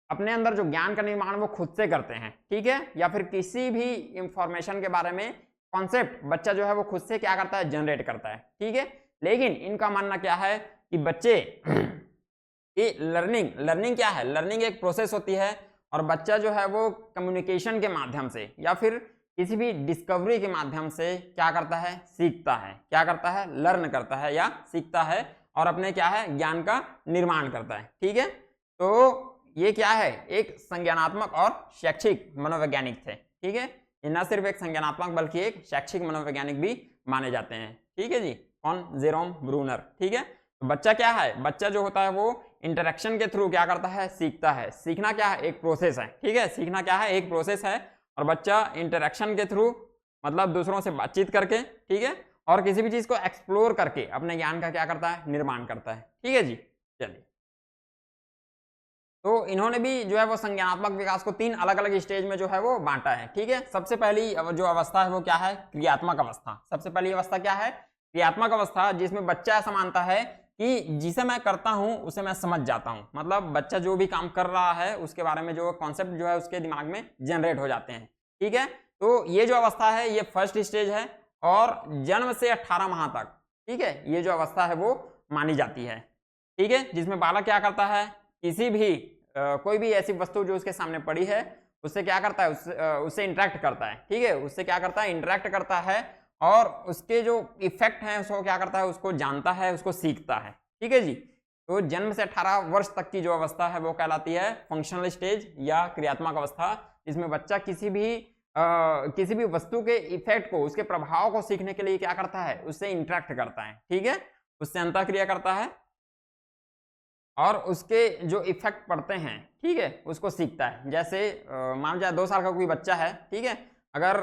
अपने अंदर जो ज्ञान का निर्माण वो खुद से करते हैं, ठीक है। या फिर किसी भी इंफॉर्मेशन के बारे में कॉन्सेप्ट बच्चा जो है वो खुद से क्या करता है, जनरेट करता है, ठीक है। लेकिन इनका मानना क्या है कि बच्चे कि लर्निंग क्या है, लर्निंग एक प्रोसेस होती है, और बच्चा जो है वो कम्युनिकेशन के माध्यम से या फिर किसी भी डिस्कवरी के माध्यम से क्या करता है, सीखता है। क्या करता है, लर्न करता है या सीखता है और अपने क्या है, ज्ञान का निर्माण करता है। ठीक है, तो ये क्या है, एक संज्ञानात्मक और शैक्षिक मनोवैज्ञानिक थे। ठीक है, ये न सिर्फ एक संज्ञानात्मक बल्कि एक शैक्षिक मनोवैज्ञानिक भी माने जाते हैं। ठीक है जी, कौन, जेरोम ब्रूनर। ठीक है, तो बच्चा क्या है, बच्चा जो होता है वो इंटरेक्शन के थ्रू क्या करता है, सीखता है। सीखना क्या है, एक प्रोसेस है। ठीक है, सीखना क्या है, एक प्रोसेस है और बच्चा इंटरेक्शन के थ्रू मतलब दूसरों से बातचीत करके, ठीक है, और किसी भी चीज को एक्सप्लोर करके अपने ज्ञान का क्या करता है, निर्माण करता है। ठीक है जी, चलिए, तो इन्होंने भी जो है वो संज्ञानात्मक विकास को 3 अलग अलग स्टेज में जो है वो बांटा है। ठीक है, सबसे पहली जो अवस्था है वो क्या है, क्रियात्मक अवस्था। सबसे पहली अवस्था क्या है, क्रियात्मक अवस्था, जिसमें बच्चा ऐसा मानता है कि जिसे मैं करता हूं उसे मैं समझ जाता हूं। मतलब बच्चा जो भी काम कर रहा है उसके बारे में जो कॉन्सेप्ट जो है उसके दिमाग में जनरेट हो जाते हैं। ठीक है, तो ये जो अवस्था है ये फर्स्ट स्टेज है और जन्म से 18 माह तक, ठीक है, ये जो अवस्था है वो मानी जाती है। ठीक है, जिसमें बालक क्या करता है, किसी भी कोई भी ऐसी वस्तु जो उसके सामने पड़ी है उससे क्या करता है, उससे इंटरेक्ट करता है। ठीक है, उससे क्या करता है, इंटरेक्ट करता है और उसके जो इफेक्ट हैं उसको क्या करता है, उसको जानता है, उसको सीखता है। ठीक है जी, तो जन्म से 18 वर्ष तक की जो अवस्था है वो कहलाती है फंक्शनल स्टेज या क्रियात्मक अवस्था, जिसमें बच्चा किसी भी वस्तु के इफेक्ट को, उसके प्रभाव को सीखने के लिए क्या करता है, उससे इंटरेक्ट करता है। ठीक है, उससे अंतःक्रिया करता है और उसके जो इफेक्ट पड़ते हैं, ठीक है, उसको सीखता है। जैसे मान जाए 2 साल का कोई बच्चा है, ठीक है, अगर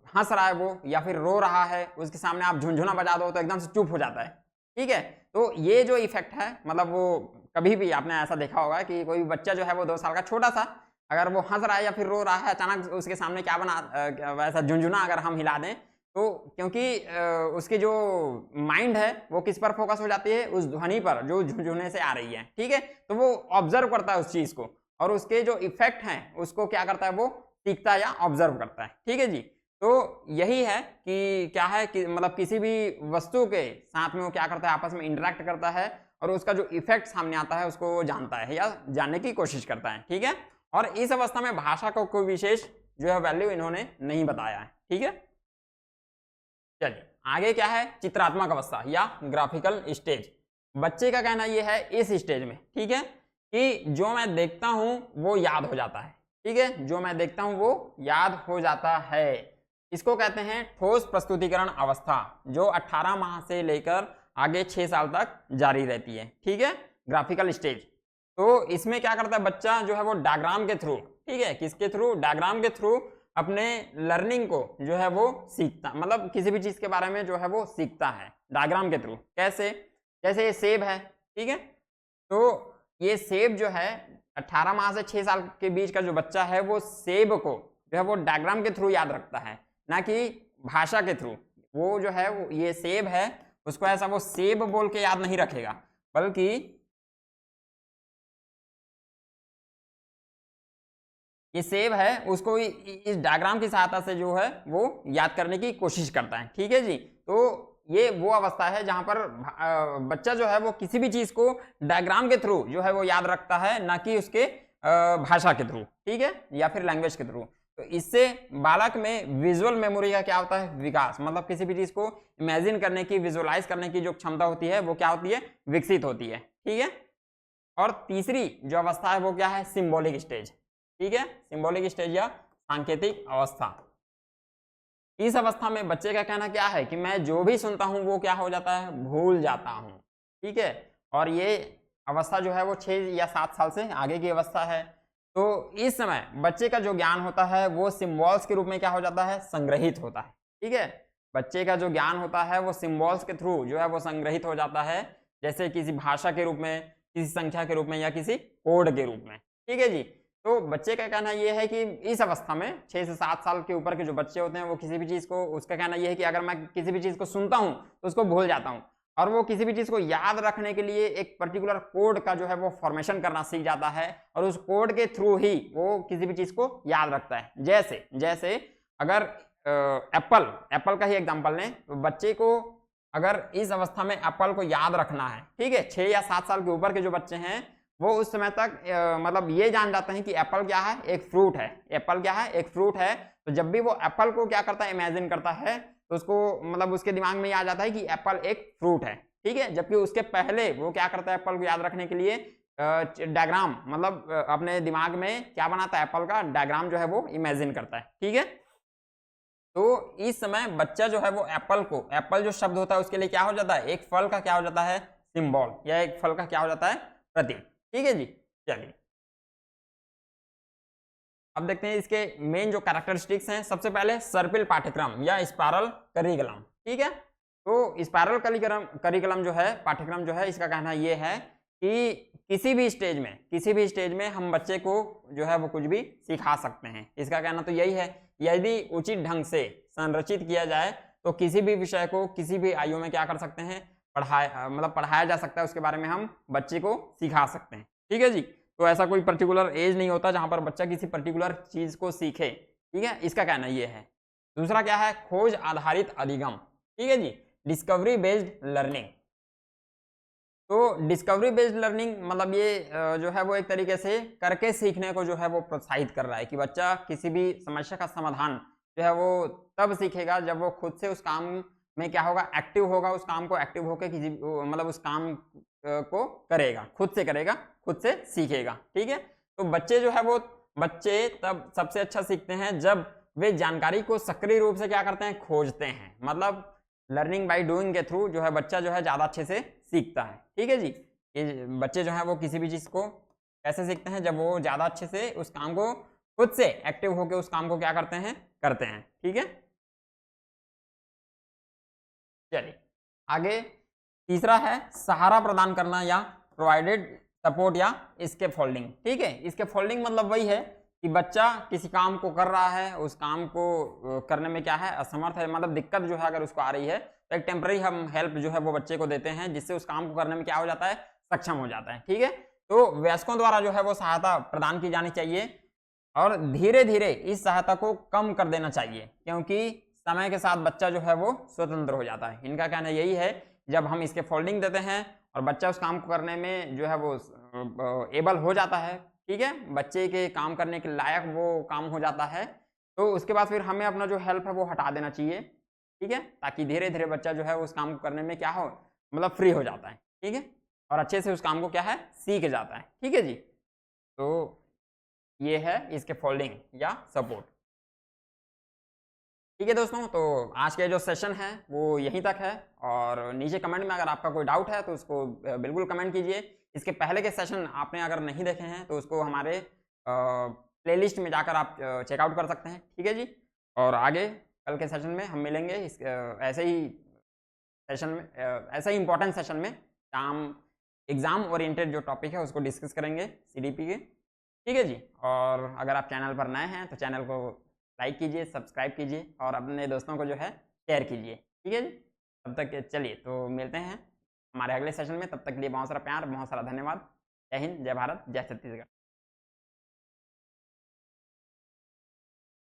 हंस रहा है वो या फिर रो रहा है, उसके सामने आप झुनझुना बजा दो तो एकदम से चुप हो जाता है। ठीक है, तो ये जो इफेक्ट है, मतलब वो कभी भी आपने ऐसा देखा होगा कि कोई बच्चा जो है वो 2 साल का छोटा सा, अगर वो हंस रहा है या फिर रो रहा है, अचानक उसके सामने क्या बना, वैसा झुनझुना अगर हम हिला दें तो क्योंकि उसकी जो माइंड है वो किस पर फोकस हो जाती है, उस ध्वनि पर जो झुनझुने से आ रही है। ठीक है, तो वो ऑब्जर्व करता है उस चीज को और उसके जो इफेक्ट हैं उसको क्या करता है, वो सीखता है या ऑब्जर्व करता है। ठीक है जी, तो यही है कि क्या है कि मतलब किसी भी वस्तु के साथ में वो क्या करता है, आपस में इंटरेक्ट करता है और उसका जो इफेक्ट सामने आता है उसको वो जानता है या जानने की कोशिश करता है। ठीक है, और इस अवस्था में भाषा को कोई विशेष जो है वैल्यू इन्होंने नहीं बताया है। ठीक है, चलिए आगे क्या है, चित्रात्मक अवस्था या ग्राफिकल स्टेज। बच्चे का कहना यह है इस स्टेज में, ठीक है, कि जो मैं देखता हूं वो याद हो जाता है। ठीक है, जो मैं देखता हूं वो याद हो जाता है। इसको कहते हैं ठोस प्रस्तुतिकरण अवस्था, जो 18 माह से लेकर आगे 6 साल तक जारी रहती है। ठीक है, ग्राफिकल स्टेज। तो इसमें क्या करता है बच्चा जो है वो डायग्राम के थ्रू, ठीक है, किसके थ्रू, डायग्राम के थ्रू अपने लर्निंग को जो है वो सीखता, मतलब किसी भी चीज के बारे में जो है वो सीखता है डायग्राम के थ्रू। कैसे, जैसे ये सेब है, ठीक है, तो ये सेब जो है 18 माह से 6 साल के बीच का जो बच्चा है वो सेब को जो है वो डायग्राम के थ्रू याद रखता है, ना कि भाषा के थ्रू। वो जो है वो ये सेब है उसको ऐसा वो सेब बोल के याद नहीं रखेगा, बल्कि ये सेब है उसको इस डायग्राम की सहायता से जो है वो याद करने की कोशिश करता है। ठीक है जी, तो ये वो अवस्था है जहां पर बच्चा जो है वो किसी भी चीज को डायग्राम के थ्रू जो है वो याद रखता है, ना कि उसके भाषा के थ्रू, ठीक है, या फिर लैंग्वेज के थ्रू। तो इससे बालक में विजुअल मेमोरी का क्या होता है, विकास, मतलब किसी भी चीज को इमेजिन करने की, विजुअलाइज करने की जो क्षमता होती है वो क्या होती है, विकसित होती है। ठीक है, और तीसरी जो अवस्था है वो क्या है, सिंबॉलिक स्टेज। ठीक है, सिंबॉलिक स्टेज या सांकेतिक अवस्था। इस अवस्था में बच्चे का कहना क्या है कि मैं जो भी सुनता हूं वो क्या हो जाता है, भूल जाता हूं। ठीक है, और ये अवस्था जो है वो 6 या 7 साल से आगे की अवस्था है। तो इस समय बच्चे का जो ज्ञान होता है वो सिंबल्स के रूप में क्या हो जाता है, संग्रहित होता है। ठीक है, बच्चे का जो ज्ञान होता है वो सिंबल्स के थ्रू जो है वो संग्रहित हो जाता है, जैसे किसी भाषा के रूप में, किसी संख्या के रूप में या किसी कोड के रूप में। ठीक है जी, तो बच्चे का कहना यह है कि इस अवस्था में 6 से 7 साल के ऊपर के जो बच्चे होते हैं वो किसी भी चीज को, उसका कहना यह है कि अगर मैं किसी भी चीज को सुनता हूं तो उसको भूल जाता हूं, और वो किसी भी चीज को याद रखने के लिए एक पर्टिकुलर कोड का जो है वो फॉर्मेशन करना सीख जाता है, और उस कोड के थ्रू ही वो किसी भी चीज को याद रखता है। जैसे अगर एप्पल का ही एग्जाम्पल लें, तो बच्चे को अगर इस अवस्था में एप्पल को याद रखना है, ठीक है, 6 या 7 साल के ऊपर के जो बच्चे हैं वो उस समय तक मतलब ये जान जाते हैं कि एप्पल क्या है, एक फ्रूट है। एप्पल क्या है, एक फ्रूट है। तो जब भी वो एप्पल को क्या करता है, इमेजिन करता है, तो उसको मतलब उसके दिमाग में आ जाता है कि एप्पल एक फ्रूट है, ठीक है। जबकि उसके पहले वो क्या करता है, एप्पल को याद रखने के लिए डायग्राम, मतलब अपने दिमाग में क्या बनाता है, एप्पल का डायग्राम जो है वो इमेजिन करता है, ठीक है। तो इस समय बच्चा जो है वो एप्पल को, एप्पल जो शब्द होता है उसके लिए क्या हो जाता है, एक फल का क्या हो जाता है, सिंबल, या एक फल का क्या हो जाता है, प्रतीक, ठीक है जी। चलिए अब देखते हैं इसके मेन जो कैरेक्टरिस्टिक्स हैं। सबसे पहले सर्पिल पाठ्यक्रम या स्पाइरल करिकुलम, ठीक है। तो स्पाइरल करिकुलम जो है, पाठ्यक्रम जो है, इसका कहना ये है कि किसी भी स्टेज में हम बच्चे को जो है वो कुछ भी सिखा सकते हैं। इसका कहना तो यही है, यदि उचित ढंग से संरचित किया जाए तो किसी भी विषय को किसी भी आयु में क्या कर सकते हैं, पढ़ाया जा सकता है, उसके बारे में हम बच्चे को सिखा सकते हैं, ठीक है जी। तो ऐसा कोई पर्टिकुलर एज नहीं होता जहां पर बच्चा किसी पर्टिकुलर चीज को सीखे, ठीक है। इसका कहना ये है। दूसरा क्या है, खोज आधारित अधिगम, ठीक है जी, डिस्कवरी बेस्ड लर्निंग। तो डिस्कवरी बेस्ड लर्निंग मतलब ये जो है वो एक तरीके से करके सीखने को जो है वो प्रोत्साहित कर रहा है कि बच्चा किसी भी समस्या का समाधान जो है वो तब सीखेगा जब वो खुद से उस काम में क्या होगा, एक्टिव होगा, उस काम को एक्टिव होकर किसी मतलब उस काम को करेगा, खुद से करेगा, खुद से सीखेगा, ठीक है। तो बच्चे जो है वो, बच्चे तब सबसे अच्छा सीखते हैं जब वे जानकारी को सक्रिय रूप से क्या करते हैं, खोजते हैं। मतलब लर्निंग बाय डूइंग के थ्रू जो है बच्चा जो है ज्यादा अच्छे से सीखता है, ठीक है जी। ये बच्चे जो है वो किसी भी चीज को कैसे सीखते हैं, जब वो ज्यादा अच्छे से उस काम को खुद से एक्टिव होकर उस काम को क्या करते हैं, ठीक है। चलिए आगे तीसरा है सहारा प्रदान करना या प्रोवाइडेड सपोर्ट या स्केप फोल्डिंग, ठीक है। स्केप फोल्डिंग मतलब वही है कि बच्चा किसी काम को कर रहा है, उस काम को करने में क्या है, असमर्थ है, मतलब दिक्कत जो है अगर उसको आ रही है तो एक टेम्पररी हम हेल्प जो है वो बच्चे को देते हैं, जिससे उस काम को करने में क्या हो जाता है, सक्षम हो जाता है, ठीक है। तो वयस्कों द्वारा जो है वो सहायता प्रदान की जानी चाहिए और धीरे धीरे इस सहायता को कम कर देना चाहिए, क्योंकि समय के साथ बच्चा जो है वो स्वतंत्र हो जाता है। इनका कहना यही है, जब हम इसके फोल्डिंग देते हैं और बच्चा उस काम को करने में जो है वो एबल हो जाता है, ठीक है, बच्चे के काम करने के लायक वो काम हो जाता है, तो उसके बाद फिर हमें अपना जो हेल्प है वो हटा देना चाहिए, ठीक है, ताकि धीरे धीरे बच्चा जो है उस काम को करने में क्या हो, मतलब फ्री हो जाता है, ठीक है, और अच्छे से उस काम को क्या है, सीख जाता है, ठीक है जी। तो ये है इसके फोल्डिंग या सपोर्ट, ठीक है दोस्तों। तो आज के जो सेशन है वो यहीं तक है, और नीचे कमेंट में अगर आपका कोई डाउट है तो उसको बिल्कुल कमेंट कीजिए। इसके पहले के सेशन आपने अगर नहीं देखे हैं तो उसको हमारे प्लेलिस्ट में जाकर आप चेकआउट कर सकते हैं, ठीक है जी। और आगे कल के सेशन में हम मिलेंगे ऐसे ही सेशन में, ऐसे ही इंपॉर्टेंट सेशन में एग्जाम ओरिएंटेड जो टॉपिक है उसको डिस्कस करेंगे सीडीपी के, ठीक है जी। और अगर आप चैनल पर नए हैं तो चैनल को लाइक कीजिए, सब्सक्राइब कीजिए और अपने दोस्तों को जो है शेयर कीजिए, ठीक है जी। तब तक चलिए तो मिलते हैं हमारे अगले सेशन में, तब तक के लिए बहुत सारा प्यार, बहुत सारा धन्यवाद। जय हिंद, जय भारत, जय छत्तीसगढ़।